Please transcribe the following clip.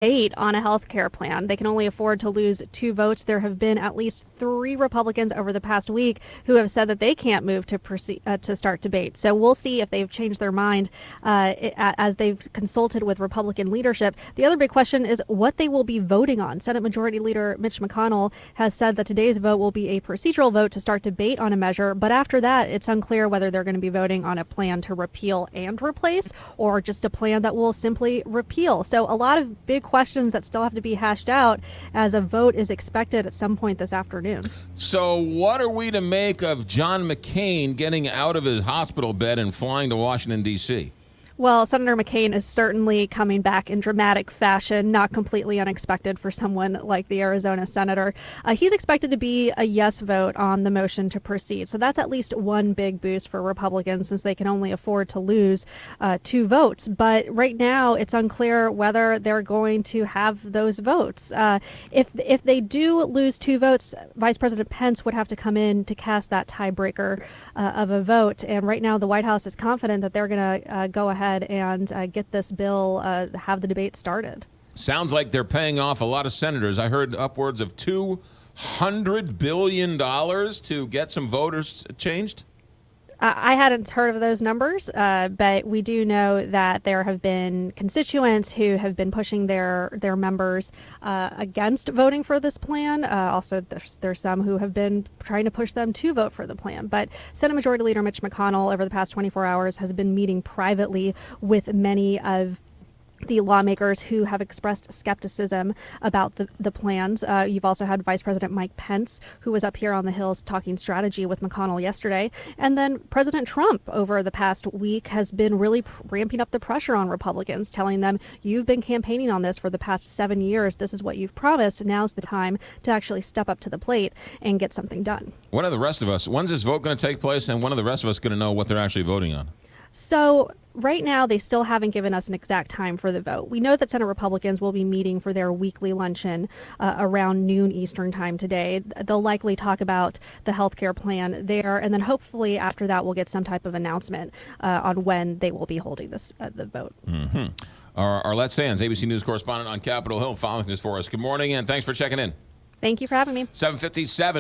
debate on a health care plan. They can only afford to lose 2 votes. There have been at least 3 Republicans over the past week who have said that they can't move to proceed to start debate. So we'll see if they've changed their mind as they've consulted with Republican leadership. The other big question is what they will be voting on. Senate Majority Leader Mitch McConnell has said that today's vote will be a procedural vote to start debate on a measure, but after that, it's unclear whether they're going to be voting on a plan to repeal and replace or just a plan that will simply repeal. So a lot of big questions that still have to be hashed out as a vote is expected at some point this afternoon. So what are we to make of John McCain getting out of his hospital bed and flying to Washington, D.C.? Well, Senator McCain is certainly coming back in dramatic fashion, not completely unexpected for someone like the Arizona senator. He's expected to be a yes vote on the motion to proceed. So that's at least one big boost for Republicans since they can only afford to lose 2 votes. But right now, it's unclear whether they're going to have those votes. If they do lose 2 votes, Vice President Pence would have to come in to cast that tiebreaker of a vote. And right now, the White House is confident that they're going to go ahead and get this bill, have the debate started. Sounds like they're paying off a lot of senators. I heard upwards of $200 billion to get some voters changed. I hadn't heard of those numbers, but we do know that there have been constituents who have been pushing their members against voting for this plan. Also, there's some who have been trying to push them to vote for the plan. But Senate Majority Leader Mitch McConnell, over the past 24 hours, has been meeting privately with many of the lawmakers who have expressed skepticism about the plans. You've also had Vice President Mike Pence, who was up here on the Hill talking strategy with McConnell yesterday. And then President Trump, over the past week, has been really ramping up the pressure on Republicans, telling them, you've been campaigning on this for the past 7 years. This is what you've promised. Now's the time to actually step up to the plate and get something done. When are the rest of us, when's this vote going to take place, and when are the rest of us going to know what they're actually voting on? So right now, they still haven't given us an exact time for the vote. We know that Senate Republicans will be meeting for their weekly luncheon around noon Eastern time today. They'll likely talk about the health care plan there, and then hopefully after that, we'll get some type of announcement on when they will be holding this the vote. Mm-hmm. Arlette Sands, ABC News correspondent on Capitol Hill, following this for us. Good morning, and thanks for checking in. Thank you for having me. 7:57.